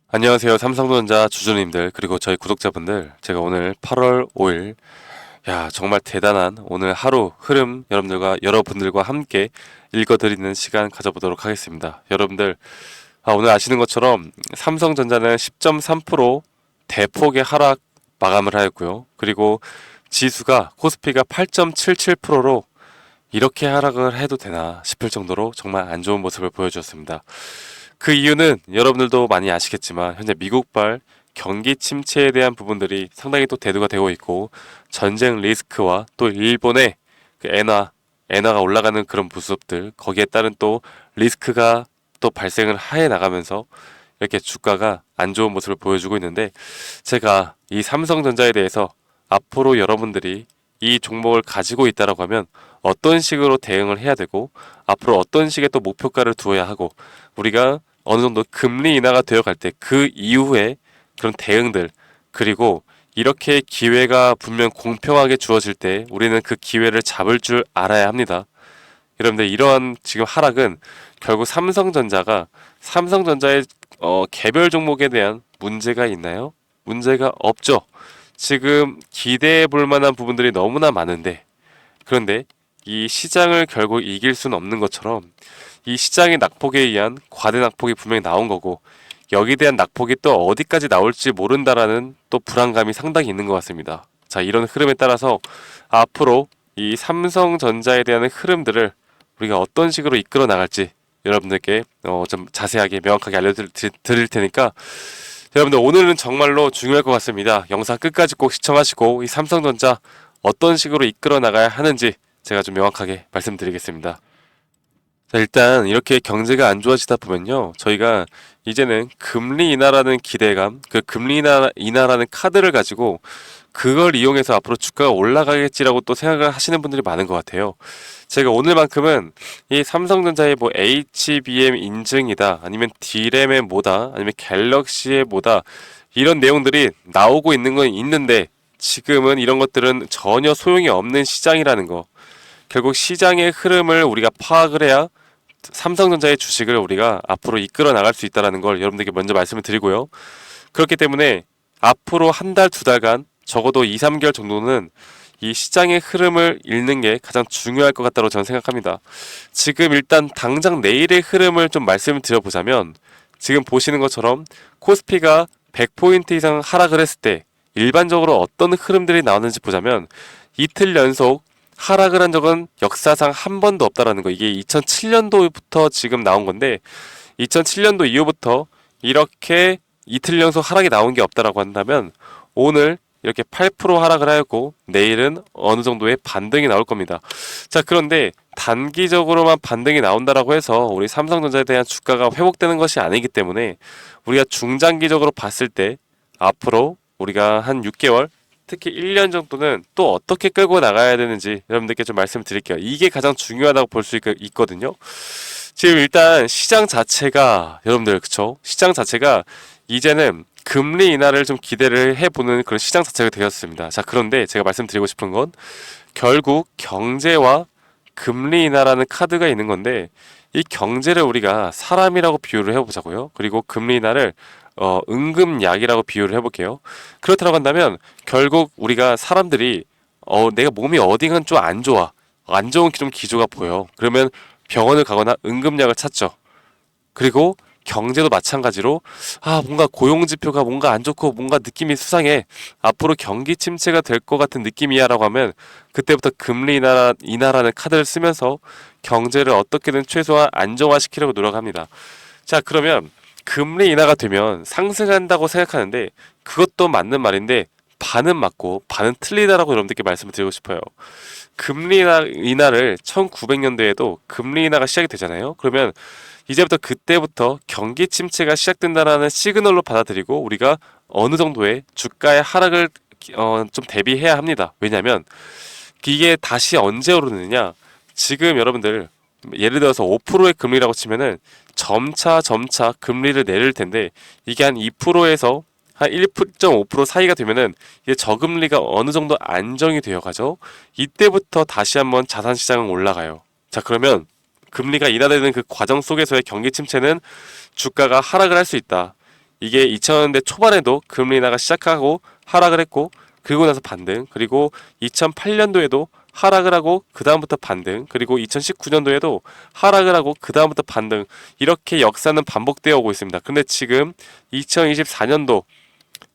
안녕하세요. 삼성전자 주주님들 그리고 저희 구독자분들, 제가 오늘 8월 5일 정말 대단한 오늘 하루 흐름 여러분들과 함께 읽어드리는 시간 가져보도록 하겠습니다. 여러분들, 오늘 아시는 것처럼 삼성전자는 10.3% 대폭의 하락 마감을 하였고요. 그리고 지수가 코스피가 8.77%로 이렇게 하락을 해도 되나 싶을 정도로 정말 안 좋은 모습을 보여주었습니다. 그 이유는 여러분들도 많이 아시겠지만 현재 미국발 경기 침체에 대한 부분들이 상당히 또 대두가 되고 있고, 전쟁 리스크와 또 일본의 그 엔화가 올라가는 그런 모습들, 거기에 따른 또 리스크가 또 발생을 해 나가면서 이렇게 주가가 안 좋은 모습을 보여주고 있는데, 제가 이 삼성전자에 대해서 앞으로 여러분들이 이 종목을 가지고 있다라고 하면 어떤 식으로 대응을 해야 되고, 앞으로 어떤 식의 또 목표가를 두어야 하고, 우리가 어느 정도 금리 인하가 되어 갈 때 그 이후에 그런 대응들, 그리고 이렇게 기회가 분명 공평하게 주어질 때 우리는 그 기회를 잡을 줄 알아야 합니다. 여러분들, 이러한 지금 하락은 결국 삼성전자의 개별 종목에 대한 문제가 있나요? 문제가 없죠. 지금 기대해 볼 만한 부분들이 너무나 많은데, 그런데 이 시장을 결국 이길 수는 없는 것처럼 이 시장의 낙폭에 의한 과대 낙폭이 분명히 나온 거고, 여기에 대한 낙폭이 또 어디까지 나올지 모른다라는 또 불안감이 상당히 있는 것 같습니다. 자, 이런 흐름에 따라서 앞으로 이 삼성전자에 대한 흐름들을 우리가 어떤 식으로 이끌어 나갈지 여러분들께 좀 자세하게 명확하게 알려드릴 테니까, 여러분들 오늘은 정말로 중요할 것 같습니다. 영상 끝까지 꼭 시청하시고 이 삼성전자 어떤 식으로 이끌어 나가야 하는지 제가 좀 명확하게 말씀드리겠습니다. 자, 일단 이렇게 경제가 안 좋아지다 보면요, 저희가 이제는 금리 인하라는 기대감, 그 인하라는 카드를 가지고 그걸 이용해서 앞으로 주가가 올라가겠지라고 또 생각을 하시는 분들이 많은 것 같아요. 제가 오늘만큼은 이 삼성전자의 뭐 HBM 인증이다, 아니면 D램의 뭐다, 아니면 갤럭시의 뭐다, 이런 내용들이 나오고 있는 건 있는데, 지금은 이런 것들은 전혀 소용이 없는 시장이라는 거. 결국 시장의 흐름을 우리가 파악을 해야 삼성전자의 주식을 우리가 앞으로 이끌어 나갈 수 있다는 걸 여러분들께 먼저 말씀을 드리고요. 그렇기 때문에 앞으로 한 달, 두 달간 적어도 2, 3개월 정도는 이 시장의 흐름을 읽는 게 가장 중요할 것 같다고 저는 생각합니다. 지금 일단 당장 내일의 흐름을 좀 말씀을 드려보자면, 지금 보시는 것처럼 코스피가 100포인트 이상 하락을 했을 때 일반적으로 어떤 흐름들이 나오는지 보자면, 이틀 연속 하락을 한 적은 역사상 한 번도 없다라는 거. 이게 2007년도부터 지금 나온 건데, 2007년도 이후부터 이렇게 이틀 연속 하락이 나온 게 없다라고 한다면, 오늘 이렇게 8% 하락을 하였고 내일은 어느 정도의 반등이 나올 겁니다. 자, 그런데 단기적으로만 반등이 나온다라고 해서 우리 삼성전자에 대한 주가가 회복되는 것이 아니기 때문에, 우리가 중장기적으로 봤을 때 앞으로 우리가 한 6개월, 특히 1년 정도는 또 어떻게 끌고 나가야 되는지 여러분들께 좀 말씀을 드릴게요. 이게 가장 중요하다고 볼 수 있거든요. 지금 일단 시장 자체가, 여러분들, 그쵸? 시장 자체가 이제는 금리 인하를 좀 기대를 해보는 그런 시장 자체가 되었습니다. 자, 그런데 제가 말씀드리고 싶은 건, 결국 경제와 금리 인하라는 카드가 있는 건데, 이 경제를 우리가 사람이라고 비유를 해보자고요. 그리고 금리 인하를 응급약이라고 비유를 해볼게요. 그렇다고 한다면 결국 우리가 사람들이 내가 몸이 어디가 좀 안 좋아, 안 좋은 좀 기조가 보여, 그러면 병원을 가거나 응급약을 찾죠. 그리고 경제도 마찬가지로, 뭔가 고용지표가 뭔가 안 좋고 뭔가 느낌이 수상해, 앞으로 경기 침체가 될 것 같은 느낌이야 라고 하면, 그때부터 금리 인하라는 카드를 쓰면서 경제를 어떻게든 최소한 안정화시키려고 노력합니다. 자, 그러면 금리 인하가 되면 상승한다고 생각하는데, 그것도 맞는 말인데 반은 맞고 반은 틀리다라고 여러분들께 말씀을 드리고 싶어요. 금리 인하를 1900년대에도 금리 인하가 시작이 되잖아요. 그러면 이제부터 그때부터 경기 침체가 시작된다라는 시그널로 받아들이고 우리가 어느 정도의 주가의 하락을 좀 대비해야 합니다. 왜냐하면 이게 다시 언제 오르느냐, 지금 여러분들 예를 들어서 5%의 금리라고 치면은 점차 금리를 내릴 텐데, 이게 한 2%에서 한 1.5% 사이가 되면은 이제 저금리가 어느 정도 안정이 되어 가죠. 이때부터 다시 한번 자산 시장은 올라가요. 자, 그러면 금리가 인하되는 그 과정 속에서의 경기 침체는 주가가 하락을 할 수 있다. 이게 2000년대 초반에도 금리 인하가 시작하고 하락을 했고, 그리고 나서 반등, 그리고 2008년도에도 하락을 하고 그 다음부터 반등, 그리고 2019년도에도 하락을 하고 그 다음부터 반등, 이렇게 역사는 반복되어 오고 있습니다. 근데 지금 2024년도,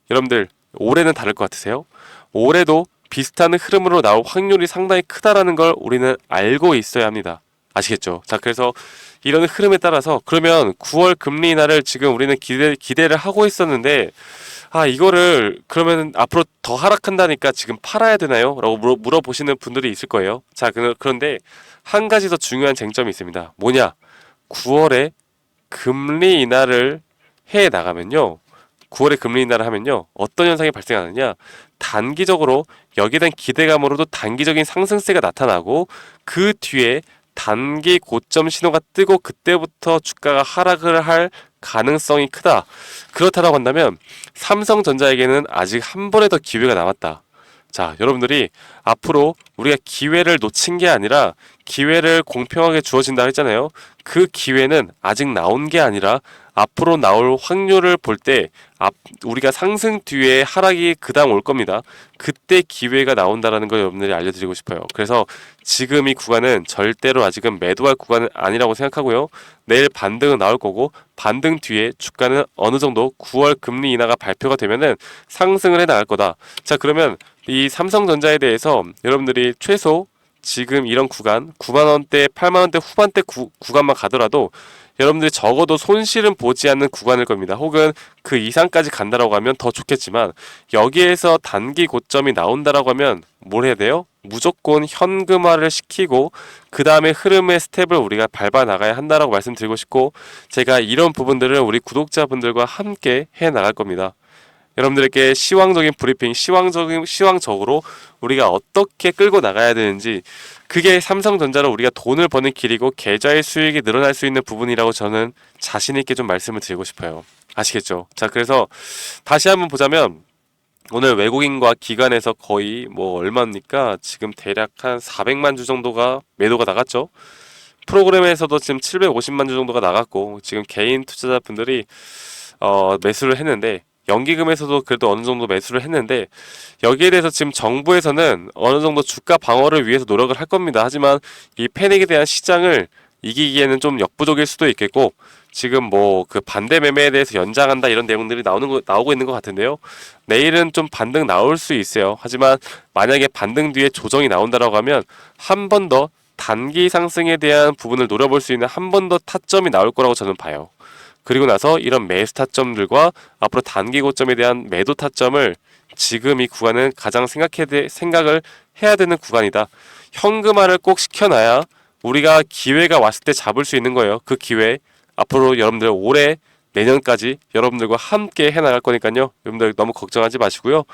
여러분들 올해는 다를 것 같으세요? 올해도 비슷한 흐름으로 나올 확률이 상당히 크다라는 걸 우리는 알고 있어야 합니다. 아시겠죠? 자, 그래서 이런 흐름에 따라서 그러면 9월 금리 인하를 지금 우리는 기대를 하고 있었는데, 이거를 그러면 앞으로 더 하락한다니까 지금 팔아야 되나요? 라고 물어보시는 분들이 있을 거예요. 자, 그런데 한 가지 더 중요한 쟁점이 있습니다. 뭐냐? 9월에 금리 인하를 해 나가면요. 9월에 금리 인하를 하면요. 어떤 현상이 발생하느냐? 단기적으로 여기에 대한 기대감으로도 단기적인 상승세가 나타나고, 그 뒤에 단기 고점 신호가 뜨고 그때부터 주가가 하락을 할 가능성이 크다. 그렇다라고 한다면 삼성전자에게는 아직 한 번에 더 기회가 남았다. 자, 여러분들이 앞으로 우리가 기회를 놓친 게 아니라 기회를 공평하게 주어진다 했잖아요. 그 기회는 아직 나온 게 아니라 앞으로 나올 확률을 볼 때 우리가 상승 뒤에 하락이 그다음 올 겁니다. 그때 기회가 나온다라는 걸 여러분들이 알려드리고 싶어요. 그래서 지금 이 구간은 절대로 아직은 매도할 구간은 아니라고 생각하고요. 내일 반등은 나올 거고, 반등 뒤에 주가는 어느 정도 9월 금리 인하가 발표가 되면은 상승을 해 나갈 거다. 자, 그러면 이 삼성전자에 대해서 여러분들이 최소 지금 이런 구간 9만원대 8만원대 후반대 구간만 가더라도 여러분들이 적어도 손실은 보지 않는 구간일 겁니다. 혹은 그 이상까지 간다라고 하면 더 좋겠지만, 여기에서 단기 고점이 나온다라고 하면 뭘 해야 돼요? 무조건 현금화를 시키고 그 다음에 흐름의 스텝을 우리가 밟아 나가야 한다라고 말씀드리고 싶고, 제가 이런 부분들을 우리 구독자분들과 함께 해 나갈 겁니다. 여러분들에게 시황적인 브리핑, 시황적으로 우리가 어떻게 끌고 나가야 되는지, 그게 삼성전자로 우리가 돈을 버는 길이고 계좌의 수익이 늘어날 수 있는 부분이라고 저는 자신 있게 좀 말씀을 드리고 싶어요. 아시겠죠? 자, 그래서 다시 한번 보자면 오늘 외국인과 기관에서 거의 뭐 얼마입니까? 지금 대략 한 400만 주 정도가 매도가 나갔죠. 프로그램에서도 지금 750만 주 정도가 나갔고, 지금 개인 투자자분들이 매수를 했는데, 연기금에서도 그래도 어느 정도 매수를 했는데, 여기에 대해서 지금 정부에서는 어느 정도 주가 방어를 위해서 노력을 할 겁니다. 하지만 이 패닉에 대한 시장을 이기기에는 좀 역부족일 수도 있겠고, 지금 뭐 그 반대 매매에 대해서 연장한다 이런 내용들이 나오고 있는 것 같은데요. 내일은 좀 반등 나올 수 있어요. 하지만 만약에 반등 뒤에 조정이 나온다라고 하면 한 번 더 단기 상승에 대한 부분을 노려볼 수 있는 한 번 더 타점이 나올 거라고 저는 봐요. 그리고 나서 이런 매수 타점들과 앞으로 단기 고점에 대한 매도 타점을 지금 이 구간은 가장 생각을 해야 되는 구간이다. 현금화를 꼭 시켜놔야 우리가 기회가 왔을 때 잡을 수 있는 거예요. 그 기회 앞으로 여러분들 올해 내년까지 여러분들과 함께 해나갈 거니까요. 여러분들 너무 걱정하지 마시고요.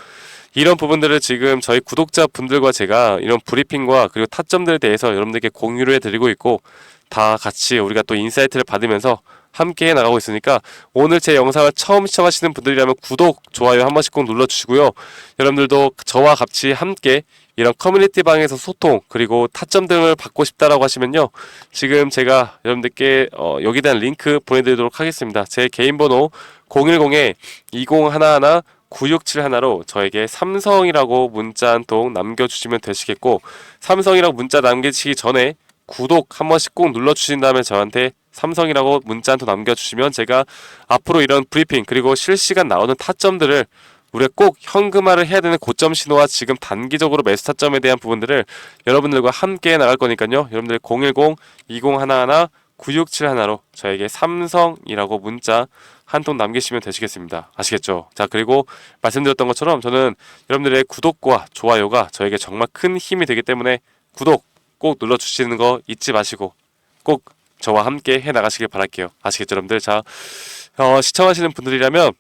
이런 부분들을 지금 저희 구독자분들과 제가 이런 브리핑과 그리고 타점들에 대해서 여러분들께 공유를 해드리고 있고, 다 같이 우리가 또 인사이트를 받으면서 함께 나가고 있으니까, 오늘 제 영상을 처음 시청하시는 분들이라면 구독, 좋아요 한 번씩 꼭 눌러주시고요. 여러분들도 저와 같이 함께 이런 커뮤니티 방에서 소통, 그리고 타점 등을 받고 싶다라고 하시면요, 지금 제가 여러분들께 여기에 대한 링크 보내드리도록 하겠습니다. 제 개인 번호 010-2011-9671로 저에게 삼성이라고 문자 한 통 남겨주시면 되시겠고, 삼성이라고 문자 남기시기 전에 구독 한 번씩 꼭 눌러주신 다음에 저한테 삼성이라고 문자 한 통 남겨주시면 제가 앞으로 이런 브리핑 그리고 실시간 나오는 타점들을 우리가 꼭 현금화를 해야 되는 고점 신호와 지금 단기적으로 매수 타점에 대한 부분들을 여러분들과 함께 나갈 거니까요. 여러분들 010-2011-9671로 저에게 삼성이라고 문자 한 통 남기시면 되시겠습니다. 아시겠죠? 자, 그리고 말씀드렸던 것처럼 저는 여러분들의 구독과 좋아요가 저에게 정말 큰 힘이 되기 때문에 구독 꼭 눌러주시는 거 잊지 마시고 꼭 저와 함께 해나가시길 바랄게요. 아시겠죠, 여러분들? 자, 시청하시는 분들이라면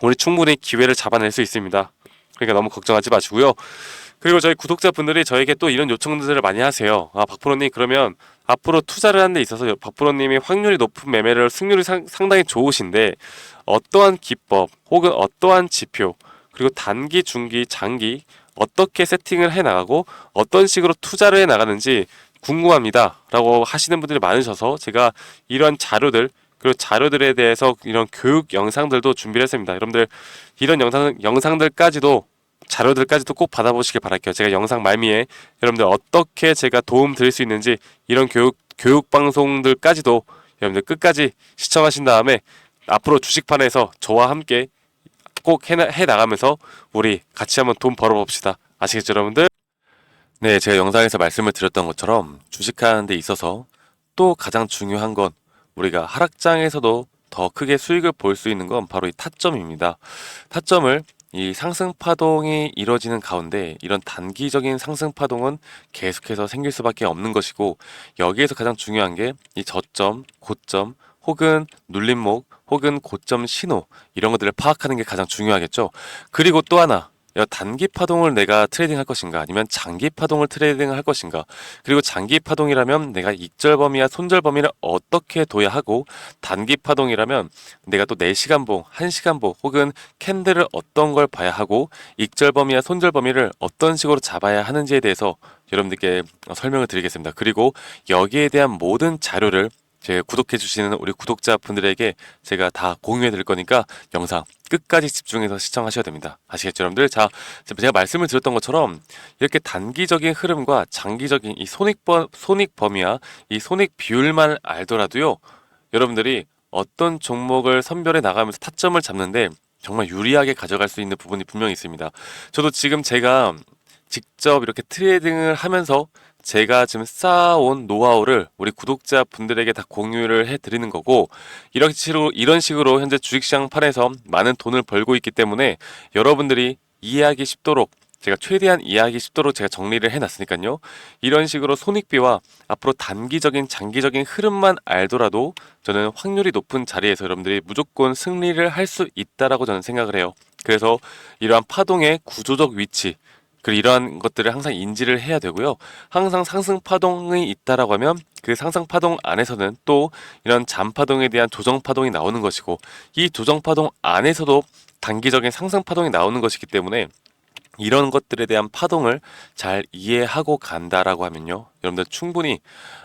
우리 충분히 기회를 잡아낼 수 있습니다. 그러니까 너무 걱정하지 마시고요. 그리고 저희 구독자분들이 저에게 또 이런 요청들을 많이 하세요. 박프로님, 그러면 앞으로 투자를 하는 데 있어서 박프로님이 확률이 높은 매매를 승률이 상당히 좋으신데 어떠한 기법 혹은 어떠한 지표, 그리고 단기, 중기, 장기 어떻게 세팅을 해나가고 어떤 식으로 투자를 해나가는지 궁금합니다 라고 하시는 분들이 많으셔서 제가 이런 자료들 그리고 자료들에 대해서 이런 교육 영상들도 준비를 했습니다. 여러분들 이런 영상들까지도 자료들까지도 꼭 받아보시길 바랄게요. 제가 영상 말미에 여러분들 어떻게 제가 도움 드릴 수 있는지 이런 교육 방송들까지도 여러분들 끝까지 시청하신 다음에 앞으로 주식판에서 저와 함께 꼭 해 나가면서 우리 같이 한번 돈 벌어봅시다. 아시겠죠, 여러분들? 네, 제가 영상에서 말씀을 드렸던 것처럼 주식하는 데 있어서 또 가장 중요한 건 우리가 하락장에서도 더 크게 수익을 볼 수 있는 건 바로 이 타점입니다. 타점을 이 상승 파동이 이뤄지는 가운데 이런 단기적인 상승 파동은 계속해서 생길 수밖에 없는 것이고, 여기에서 가장 중요한 게 이 저점, 고점 혹은 눌림목 혹은 고점 신호, 이런 것들을 파악하는 게 가장 중요하겠죠. 그리고 또 하나, 단기 파동을 내가 트레이딩 할 것인가 아니면 장기 파동을 트레이딩 할 것인가, 그리고 장기 파동이라면 내가 익절 범위와 손절 범위를 어떻게 둬야 하고, 단기 파동이라면 내가 또 4시간 보, 1시간 보 혹은 캔들을 어떤 걸 봐야 하고, 익절 범위와 손절 범위를 어떤 식으로 잡아야 하는지에 대해서 여러분들께 설명을 드리겠습니다. 그리고 여기에 대한 모든 자료를 제 구독해 주시는 우리 구독자분들에게 제가 다 공유해 드릴 거니까 영상 끝까지 집중해서 시청하셔야 됩니다. 아시겠죠, 여러분들? 자, 제가 말씀을 드렸던 것처럼 이렇게 단기적인 흐름과 장기적인 이 손익 범위와 이 손익 비율만 알더라도요, 여러분들이 어떤 종목을 선별해 나가면서 타점을 잡는데 정말 유리하게 가져갈 수 있는 부분이 분명히 있습니다. 저도 지금 제가 직접 이렇게 트레이딩을 하면서 제가 지금 쌓아온 노하우를 우리 구독자분들에게 다 공유를 해드리는 거고, 이런 식으로 현재 주식시장판에서 많은 돈을 벌고 있기 때문에 여러분들이 이해하기 쉽도록, 제가 최대한 이해하기 쉽도록 제가 정리를 해놨으니까요. 이런 식으로 손익비와 앞으로 단기적인 장기적인 흐름만 알더라도 저는 확률이 높은 자리에서 여러분들이 무조건 승리를 할 수 있다라고 저는 생각을 해요. 그래서 이러한 파동의 구조적 위치, 그리고 이러한 것들을 항상 인지를 해야 되고요. 항상 상승 파동이 있다라고 하면 그 상승 파동 안에서는 또 이런 잠 파동에 대한 조정 파동이 나오는 것이고, 이 조정 파동 안에서도 단기적인 상승 파동이 나오는 것이기 때문에 이런 것들에 대한 파동을 잘 이해하고 간다라고 하면요, 여러분들 충분히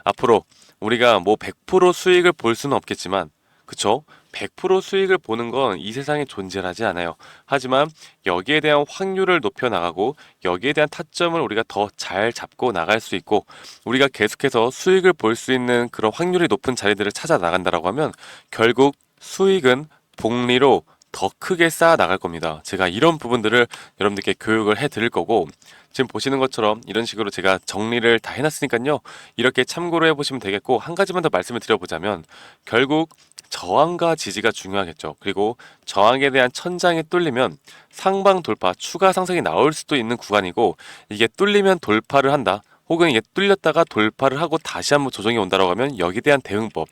앞으로 우리가 뭐 100% 수익을 볼 수는 없겠지만, 그쵸? 100% 수익을 보는 건 이 세상에 존재하지 않아요. 하지만 여기에 대한 확률을 높여 나가고 여기에 대한 타점을 우리가 더 잘 잡고 나갈 수 있고, 우리가 계속해서 수익을 볼 수 있는 그런 확률이 높은 자리들을 찾아 나간다라고 하면 결국 수익은 복리로 더 크게 쌓아 나갈 겁니다. 제가 이런 부분들을 여러분들께 교육을 해 드릴 거고, 지금 보시는 것처럼 이런 식으로 제가 정리를 다 해놨으니까요. 이렇게 참고를 해보시면 되겠고, 한 가지만 더 말씀을 드려보자면 결국 저항과 지지가 중요하겠죠. 그리고 저항에 대한 천장이 뚫리면 상방 돌파, 추가 상승이 나올 수도 있는 구간이고, 이게 뚫리면 돌파를 한다, 혹은 이게 뚫렸다가 돌파를 하고 다시 한번 조정이 온다라고 하면 여기에 대한 대응법,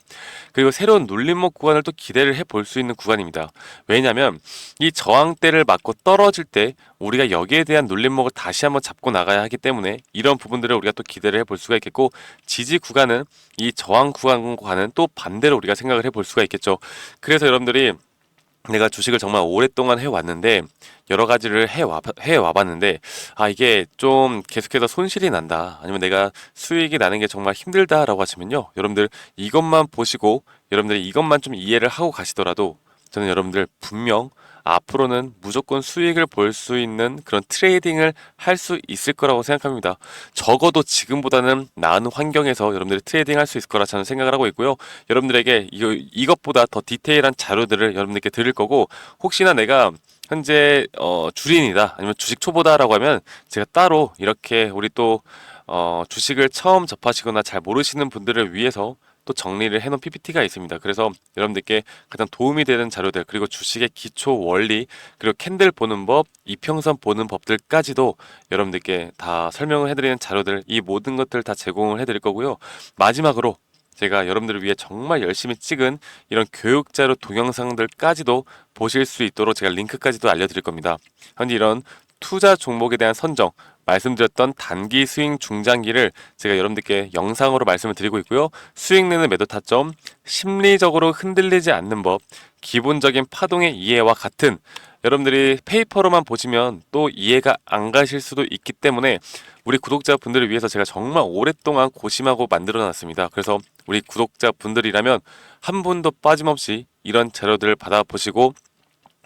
그리고 새로운 눌림목 구간을 또 기대를 해볼 수 있는 구간입니다. 왜냐하면 이 저항대를 맞고 떨어질 때 우리가 여기에 대한 눌림목을 다시 한번 잡고 나가야 하기 때문에 이런 부분들을 우리가 또 기대를 해볼 수가 있겠고, 지지 구간은 이 저항 구간과는 또 반대로 우리가 생각을 해볼 수가 있겠죠. 그래서 여러분들이 내가 주식을 정말 오랫동안 해왔는데 여러 가지를 해와봤는데, 이게 좀 계속해서 손실이 난다, 아니면 내가 수익이 나는 게 정말 힘들다라고 하시면요, 여러분들 이것만 보시고 여러분들이 이것만 좀 이해를 하고 가시더라도 저는 여러분들 분명 앞으로는 무조건 수익을 볼 수 있는 그런 트레이딩을 할 수 있을 거라고 생각합니다. 적어도 지금보다는 나은 환경에서 여러분들이 트레이딩 할 수 있을 거라 저는 생각을 하고 있고요. 여러분들에게 이것보다 더 디테일한 자료들을 여러분들께 드릴 거고, 혹시나 내가 현재 주린이다 아니면 주식 초보다라고 하면 제가 따로 이렇게 우리 또 주식을 처음 접하시거나 잘 모르시는 분들을 위해서 또 정리를 해놓은 PPT가 있습니다. 그래서 여러분들께 가장 도움이 되는 자료들, 그리고 주식의 기초 원리, 그리고 캔들 보는 법, 이평선 보는 법들까지도 여러분들께 다 설명을 해드리는 자료들, 이 모든 것들 다 제공을 해드릴 거고요. 마지막으로 제가 여러분들을 위해 정말 열심히 찍은 이런 교육자료 동영상들까지도 보실 수 있도록 제가 링크까지도 알려드릴 겁니다. 현재 이런 투자 종목에 대한 선정, 말씀드렸던 단기 스윙 중장기를 제가 여러분들께 영상으로 말씀을 드리고 있고요. 수익 내는 매도 타점, 심리적으로 흔들리지 않는 법, 기본적인 파동의 이해와 같은 여러분들이 페이퍼로만 보시면 또 이해가 안 가실 수도 있기 때문에 우리 구독자분들을 위해서 제가 정말 오랫동안 고심하고 만들어 놨습니다. 그래서 우리 구독자분들이라면 한 분도 빠짐없이 이런 자료들을 받아보시고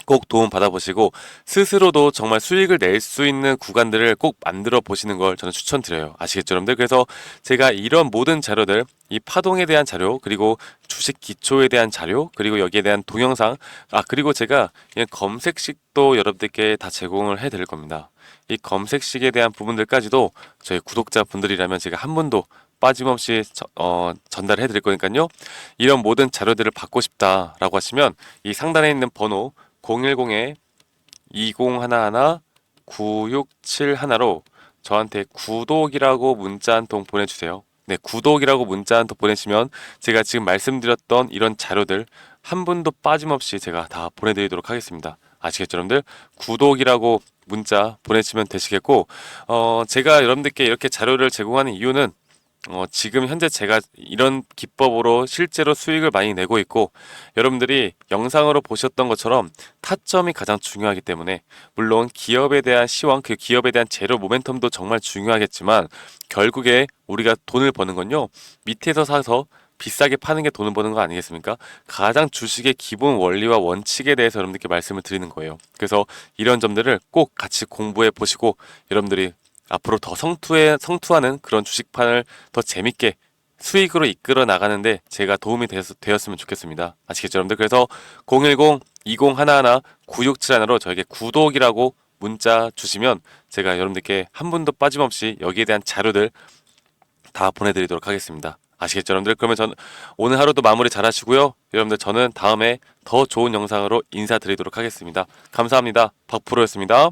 꼭 도움 받아보시고 스스로도 정말 수익을 낼 수 있는 구간들을 꼭 만들어 보시는 걸 저는 추천드려요. 아시겠죠, 여러분들? 그래서 제가 이런 모든 자료들, 이 파동에 대한 자료, 그리고 주식 기초에 대한 자료, 그리고 여기에 대한 동영상, 그리고 제가 이 검색식도 여러분들께 다 제공을 해 드릴 겁니다. 이 검색식에 대한 부분들까지도 저희 구독자분들이라면 제가 한 분도 빠짐없이 전달해 드릴 거니까요. 이런 모든 자료들을 받고 싶다라고 하시면 이 상단에 있는 번호 010-2011-9671로 저한테 구독이라고 문자 한 통 보내주세요. 네, 구독이라고 문자 한 통 보내시면 제가 지금 말씀드렸던 이런 자료들 한 분도 빠짐없이 제가 다 보내드리도록 하겠습니다. 아시겠죠, 여러분들? 구독이라고 문자 보내시면 되시겠고, 제가 여러분들께 이렇게 자료를 제공하는 이유는 지금 현재 제가 이런 기법으로 실제로 수익을 많이 내고 있고 여러분들이 영상으로 보셨던 것처럼 타점이 가장 중요하기 때문에 물론 기업에 대한 시황, 그 기업에 대한 재료 모멘텀도 정말 중요하겠지만 결국에 우리가 돈을 버는 건요 밑에서 사서 비싸게 파는 게 돈을 버는 거 아니겠습니까? 가장 주식의 기본 원리와 원칙에 대해서 여러분들께 말씀을 드리는 거예요. 그래서 이런 점들을 꼭 같이 공부해 보시고 여러분들이 앞으로 더 성투하는 그런 주식판을 더 재밌게 수익으로 이끌어 나가는데 제가 도움이 되었으면 좋겠습니다. 아시겠죠, 여러분들? 그래서 010-2011-9671로 저에게 구독이라고 문자 주시면 제가 여러분들께 한 분도 빠짐없이 여기에 대한 자료들 다 보내드리도록 하겠습니다. 아시겠죠, 여러분들? 그러면 오늘 하루도 마무리 잘 하시고요. 여러분들 저는 다음에 더 좋은 영상으로 인사드리도록 하겠습니다. 감사합니다. 박프로였습니다.